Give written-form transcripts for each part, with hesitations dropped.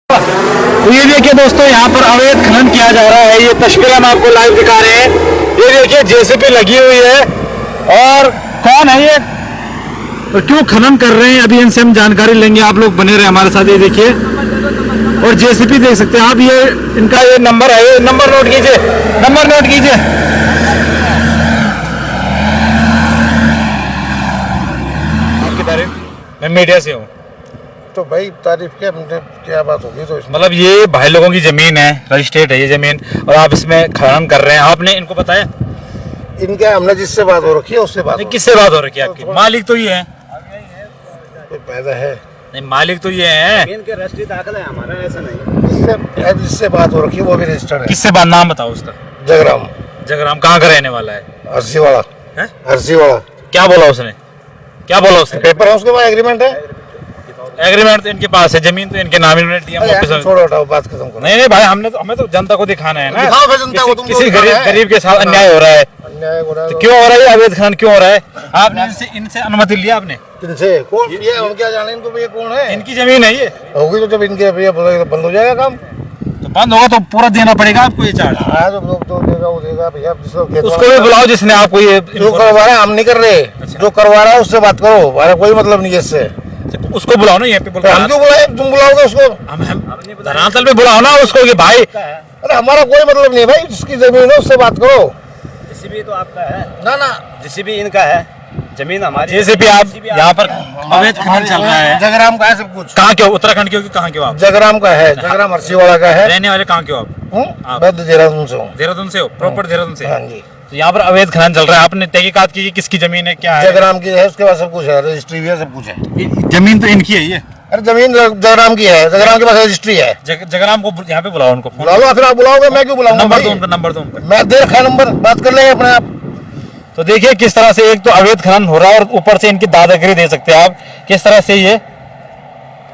तो ये देखिए दोस्तों, यहाँ पर अवैध खनन किया जा रहा है। ये तस्वीर हम आपको लाइव दिखा रहे हैं। ये देखिए जेसीबी लगी हुई है और कौन है ये, तो क्यों खनन कर रहे हैं, अभी इनसे हम जानकारी लेंगे। आप लोग बने रहे हमारे साथ। ये देखिए, और जेसीबी देख सकते हैं आप। ये इनका ये नंबर है, ये नंबर नोट कीजिए, नंबर नोट कीजिए। आपकी तारीफ, मैं मीडिया से हूँ। तो भाई तारीफ क्या बात होगी। तो मतलब ये भाई लोगों की जमीन है, रजिस्ट्रेट है ये जमीन, और आप इसमें खनन कर रहे हैं। आपने इनको बताया? इनके हमने जिससे बात हो रखी है उससे बात किससे बात हो रखी है आपकी? मालिक तो ये है, कोई पैदा है नहीं मालिक तो ये है। इनके रजिस्ट्री दाखिल है, हमारा ऐसा नहीं। जिससे बात हो रखी है वो भी रजिस्टर्ड है। किससे बात, नाम बताओ उसका। जगराम। जगराम कहाँ का रहने वाला है? अर्सी वाला है? अर्सी वाला। क्या बोला उसने, क्या बोला उसने? पेपर है उसके पास, एग्रीमेंट है। एग्रीमेंट तो इनके पास है, जमीन तो इनके नाम इन्होंने दिया। छोड़ो हटाओ, बात खत्म करो। नहीं नहीं भाई, हमें तो जनता को दिखाना है ना। दिखाओ फिर जनता को, तुम किसी गरीब के साथ अन्याय हो रहा है। अन्याय हो रहा है तो क्यों हो रहा है अवैध खनन, क्यों हो रहा है? आपने इनसे अनुमति लिया आपने? किनसे? कौन ये, हम क्या जाने इनको भैया कौन है? इनकी जमीन है ये। होगी तो जब इनके भैया बंद हो जाएगा काम। तो बंद होगा तो पूरा देना पड़ेगा आपको ये चार्ज। हाँ तो जो देगा वो देगा भैया। उसको भी बुलाओ जिसने आपको ये जो करवा रहा है, हम नहीं कर रहे। जो करवा रहा है उससे बात करो, हमारा कोई मतलब नहीं है इससे। उसको बुलाओ ना, यहाँ पे हम क्यों बुलाए? तुम बुलाओगे उसको? हम धरातल पे बुलाओ ना उसको कि भाई। अरे हमारा कोई मतलब नहीं है भाई, जिसकी जमीन है उससे बात करो। जेसीबी तो आपका है ना जेसीबी इनका है, जमीन हमारी। जेसीबी आप यहाँ पर अवैध खनन चल रहा है। जगराम का है सब कुछ। कहाँ के हो? उत्तराखंड के हो कि कहाँ के हो आप? जगराम का है, जगराम अर्सीवाड़ा का है। रहने वाले कहाँ के हो आप? मैं तो देहरादून से हूँ। देहरादून से हो? प्रॉपर देहरादून से? हाँ जी। तो यहाँ पर अवैध खनन चल रहा है। आपने तहकीकात की कि किसकी जमीन है, क्या है? जगराम की है, उसके पास सब कुछ है, रजिस्ट्री भी है, सब कुछ है। जमीन तो इनकी है ये। अरे जमीन जगराम की है, जगराम के पास रजिस्ट्री है। जगराम को यहाँ पे बुलाओ, उनको बुला लो। फिर आप बुलाओगे, मैं क्यों बुलाऊंगा? नंबर दो उनका, नंबर दो उनका। मैं दे रखा नंबर, बात कर लेंगे अपने आप। तो देखिए किस तरह से एक तो अवैध खनन हो रहा है और ऊपर से इनकी दादागिरी दे सकते हैं आप। किस तरह से ये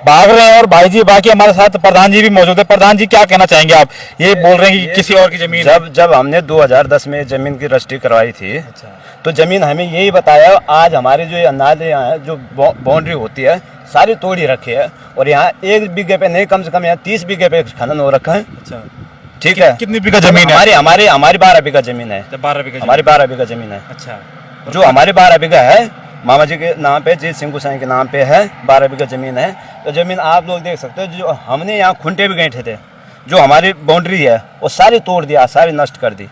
भाग रहे हैं। और भाई जी, बाकी हमारे साथ प्रधान जी भी मौजूद है। प्रधान जी क्या कहना चाहेंगे आप? ये बोल रहे हैं कि किसी और की जमीन। जब हमने 2010 में जमीन की रजिस्ट्री करवाई थी, तो जमीन हमें यही बताया। आज हमारे जो नाले यहाँ है, जो बाउंड्री होती है, सारी तोड़ी रखी है। और यहाँ 1 बीघे पे नहीं, कम से कम यहाँ 30 बीघे पे खनन हो रखा है। ठीक है। कितनी बीघा जमीन है? हमारी 12 बीघा जमीन है। 12 बीघा हमारी 12 बीघा जमीन है। अच्छा। जो हमारी 12 बीघा है, मामा जी के नाम पे, जीत सिंह गोसाई के नाम पे है, 12 बीघा जमीन है। तो जमीन आप लोग देख सकते हो। जो हमने यहाँ खुंटे भी गए थे, जो हमारी बाउंड्री है वो सारी तोड़ दिया, सारी नष्ट कर दी।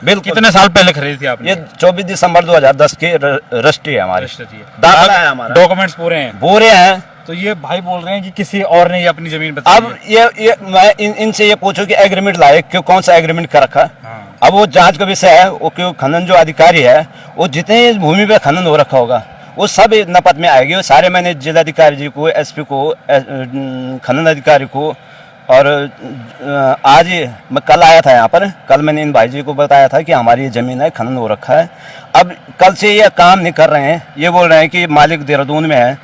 बिल्कुल। कितने साल पहले खरीदी थी आपने? ये 24 दिसंबर 2010 की रजिस्ट्री है हमारी। दाखिला है हमारा, डॉक्यूमेंट्स पूरे हैं। पूरे हैं। तो ये भाई बोल रहे हैं कि किसी और ने ये अपनी जमीन बताई। अब ये मैं इनसे ये पूछूं कि एग्रीमेंट लाए क्यों, कौन सा एग्रीमेंट कर रखा? हाँ। अब वो जांच का विषय है। वो क्यों खनन जो अधिकारी है, वो जितने भूमि पे खनन हो रखा होगा वो सब नपत में आएगी। वो सारे मैंने जिलाधिकारी जी को, एसपी को, खनन अधिकारी को, और आज मैं कल आया था यहाँ पर। कल मैंने इन भाई जी को बताया था कि हमारी ये ज़मीन है, खनन हो रखा है। अब कल से ये काम नहीं कर रहे हैं। ये बोल रहे हैं कि मालिक देहरादून में है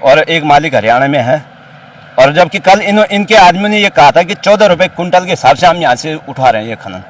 और एक मालिक हरियाणा में है। और जबकि कल इनके आदमी ने ये कहा था कि 14 रुपये कुंटल के हिसाब से हम यहाँ से उठा रहे हैं ये खनन,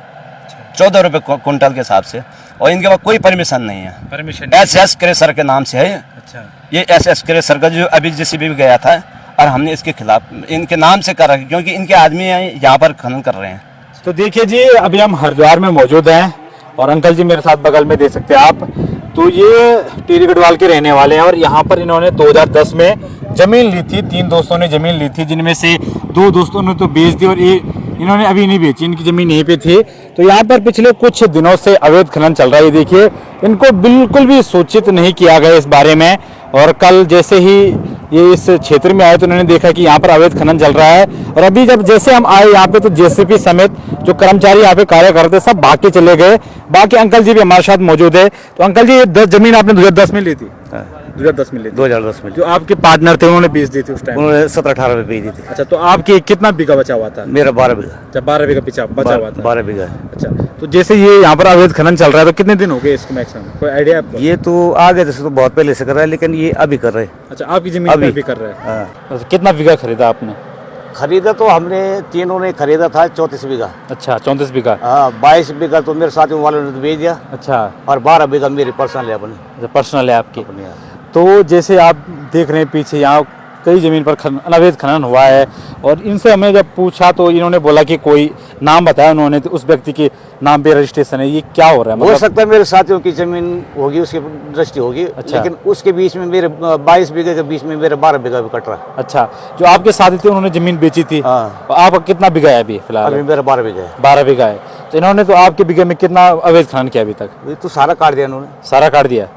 14 रुपये कुंटल के हिसाब से। और इनके पास कोई परमिशन नहीं है। परमिशन SS क्रेशर के नाम से है। अच्छा। ये SS क्रेशर का जो अभी जेसीबी भी गया था, और हमने इसके खिलाफ इनके नाम से कर रखा, क्योंकि इनके आदमी यहाँ पर खनन कर रहे हैं। तो देखिए जी, अभी हम हरिद्वार में मौजूद हैं और अंकल जी मेरे साथ बगल में देख सकते हैं आप। तो ये टिहरी गढ़वाल के रहने वाले हैं और यहाँ पर इन्होंने 2010 में जमीन ली थी। 3 दोस्तों ने जमीन ली थी, जिनमें से 2 दोस्तों ने तो बेच दी और इन्होंने अभी नहीं बेची। इनकी जमीन यहीं पे थी। तो यहाँ पर पिछले कुछ दिनों से अवैध खनन चल रहा है। ये देखिए, इनको बिल्कुल भी सूचित नहीं किया गया इस बारे में। और कल जैसे ही ये इस क्षेत्र में आए तो उन्होंने देखा कि यहाँ पर अवैध खनन चल रहा है। और अभी जब जैसे हम आए यहाँ पे, तो जेसीबी समेत जो कर्मचारी यहाँ पे कार्य करते सब भाग के चले गए। बाकी अंकल जी भी हमारे साथ मौजूद है। तो अंकल जी, ये जमीन आपने 2010 में ली थी? 2010 में ली थी। 2010 में जो आपके पार्टनर थे उन्होंने बेच दी थी उस टाइम? उन्होंने 17-18 रुपये बेच दी थी। अच्छा। तो आपके कितना बीघा बचा हुआ था? मेरा 12 बीघा। अच्छा, 12 बीघा बचा हुआ था। 12 बीघा। अच्छा। तो जैसे ये यहाँ पर अवैध खनन चल रहा है, तो कितने दिन हो गए इसको मैक्सिमम, कोई आइडिया आपको? ये तो आगे जैसे तो बहुत पहले से कर रहा है, लेकिन ये अभी कर रहे हैं। अच्छा, आपकी जमीन पे भी कर रहे हैं? हाँ। अच्छा, कितना बीघा खरीदा आपने? खरीदा तो हमने तीनों ने खरीदा था 34 बीघा। अच्छा, 34 बीघा। हाँ, 22 बीघा तो मेरे साथियों वालों ने तो बेच दिया। अच्छा। और 12 बीघा मेरी पर्सनल है अपनी। पर्सनल है आपकी। तो जैसे आप देख रहे हैं पीछे यहाँ कई जमीन पर अवैध खनन हुआ है। और इनसे हमें जब पूछा तो इन्होंने बोला कि कोई नाम बताया उन्होंने, तो उस व्यक्ति के नाम पे रजिस्ट्रेशन है। ये क्या हो रहा है? हो सकता है मेरे साथियों की जमीन होगी, उसकी रजिस्ट्री होगी। अच्छा। लेकिन उसके बीच में मेरे 22 बीघे के बीच में मेरे 12 बीघा भी कट रहा है। अच्छा, जो आपके साथी थे उन्होंने जमीन बेची थी। हाँ। आप कितना बीघा है अभी फिलहाल? अभी मेरा 12 बीघा है। 12 बीघा है। तो इन्होंने तो आपके बीघे में कितना अवैध खनन किया अभी तक? ये तो सारा काट दिया इन्होंने। सारा काट दिया।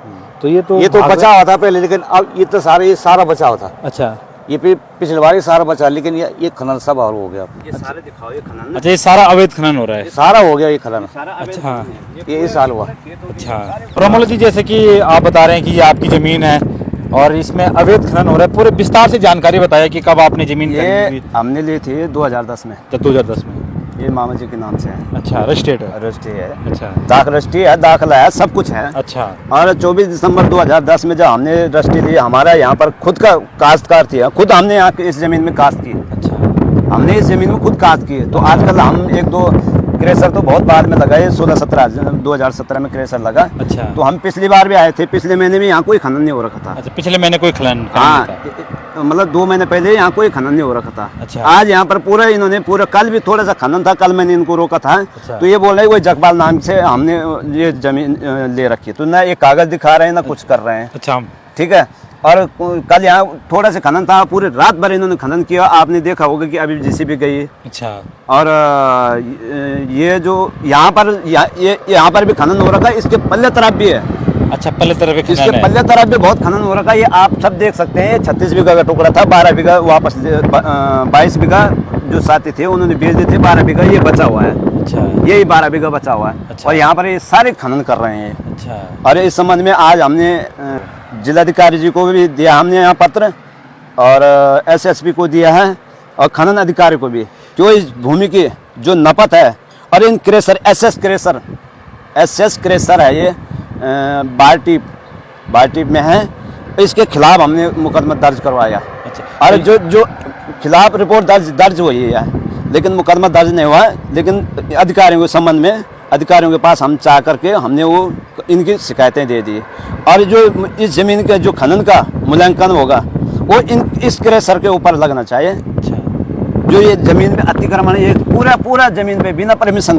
तो ये तो बचा हुआ था पहले, लेकिन अब ये तो सारा बचा हुआ था। अच्छा, ये पिछले बार ही सारा बचा, लेकिन ये खनन सब और हो गया। ये सारे दिखाओ, ये खनन अच्छा, ये सारा अवैध खनन हो रहा है। सारा हो गया ये खनन। अच्छा, ये इस साल हुआ। अच्छा। प्रमोल जी, जैसे कि आप बता रहे हैं कि ये आपकी जमीन है और इसमें अवैध खनन हो रहा है, पूरे विस्तार से जानकारी बताया कि कब आपने जमीन खरीदी ये थी? हमने ली थी 2010 में। 2010 में। ये मामा जी के नाम से है। अच्छा, रजिस्ट्रेड है। रजिस्ट्री है, अच्छा रजिस्ट्री है, दाखिला है, सब कुछ है। अच्छा और 24 दिसंबर 2010 में जब हमने रजिस्ट्री ली, हमारा यहाँ पर खुद का काश्तकार थी, खुद हमने यहाँ इस जमीन में काश्त की। अच्छा। हमने इस जमीन में खुद काश्त की। तो आजकल हम एक दो क्रेशर तो बहुत बाद में लगाए, 2017 में क्रेशर लगा। अच्छा। तो हम पिछली बार भी आए थे, पिछले महीने में यहाँ कोई खनन नहीं हो रखा था। अच्छा, पिछले महीने कोई खनन हाँ, नहीं था। मतलब 2 महीने पहले यहाँ कोई खनन नहीं हो रखा था। अच्छा। आज यहाँ पर पूरा इन्होंने कल भी थोड़ा सा खनन था, कल मैंने इनको रोका था। अच्छा। तो ये बोल रहे हैं कोई जगपाल नाम से हमने ये जमीन ले रखी है। तो ना ये कागज दिखा रहे हैं ना कुछ कर रहे हैं। अच्छा। ठीक है। और कल यहाँ थोड़ा सा खनन था, पूरे रात भर इन्होंने खनन किया। आपने देखा होगा कि अभी जेसीबी गई है। अच्छा। और ये जो यहाँ पर भी खनन हो रखा है, इसके पल्ले तरफ भी है। अच्छा, पल्ले तरफ भी खनन इसके है। पल्ले तरफ भी बहुत खनन हो रखा है। ये आप सब देख सकते हैं। 36 बीघा का टुकड़ा था, 12 बीघा वापस 22 बीघा जो साथी थे उन्होंने बेच दिए थे, 12 बीघा ये बचा हुआ है। अच्छा। यही 12 बीघा बचा हुआ है। अच्छा। और यहाँ पर ये सारे खनन कर रहे हैं। अच्छा। और इस संबंध में आज हमने जिलाधिकारी जी को भी दिया, हमने यहाँ पत्र, और एसएसपी को दिया है, और खनन अधिकारी को भी, जो इस भूमि की जो नपत है और इन क्रेशर एसएस क्रेशर है, ये बारटीप में है, इसके खिलाफ हमने मुकदमा दर्ज करवाया। अच्छा। और जो खिलाफ रिपोर्ट दर्ज हुई है, लेकिन मुकदमा दर्ज नहीं हुआ है। लेकिन अधिकारियों के संबंध में अधिकारियों के पास हम चाह करके हमने वो इनकी शिकायतें दे दी। और जो इस जमीन के जो खनन का मूल्यांकन होगा वो इस क्रेशर के ऊपर लगना चाहिए। अच्छा। जो ये जमीन पे अतिक्रमण है, ये पूरा जमीन पे बिना परमिशन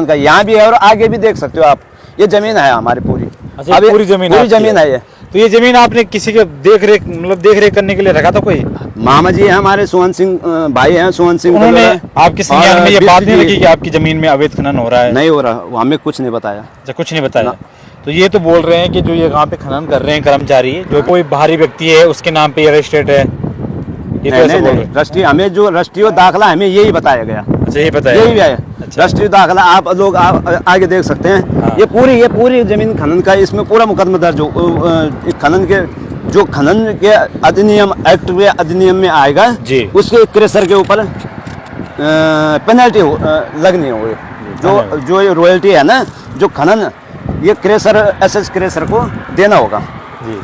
का यहाँ भी है, और आगे भी देख सकते हो आप, ये जमीन है हमारी पूरी। अच्छा, अब ये पूरी जमीन है ये। तो ये जमीन आपने किसी के देख रेख करने के लिए रखा था कोई? मामा जी हैं हमारे, सोहन सिंह भाई हैं, सोहन सिंह। उन्होंने आपके संज्ञान में ये बात नहीं बिल्कुल रखी कि आपकी जमीन में अवैध खनन हो रहा है? नहीं हो रहा, हमें कुछ नहीं बताया। अच्छा, कुछ नहीं बताया। तो ये तो बोल रहे हैं कि जो ये यहाँ पे खनन कर रहे हैं कर्मचारी, जो कोई बाहरी व्यक्ति है उसके नाम पे ये रजिस्ट्रेड है, ये तो ऐसा बोल रहे हैं। रजिस्ट्री हमें जो रजिस्ट्री दाखिला हमें यही बताया गया। अच्छा, यही बताया। यही है अच्छा। रजिस्ट्री दाखिला, आप लोग आगे देख सकते हैं। हाँ। ये पूरी जमीन खनन का, इसमें पूरा मुकदमा दर्ज हो। खनन के अधिनियम एक्ट के अधिनियम में आएगा जी, उसके क्रेशर के ऊपर पेनल्टी लगनी होगी। जो ये रॉयल्टी है ना, जो खनन, ये क्रेशर एसएस क्रेशर को देना होगा। जी।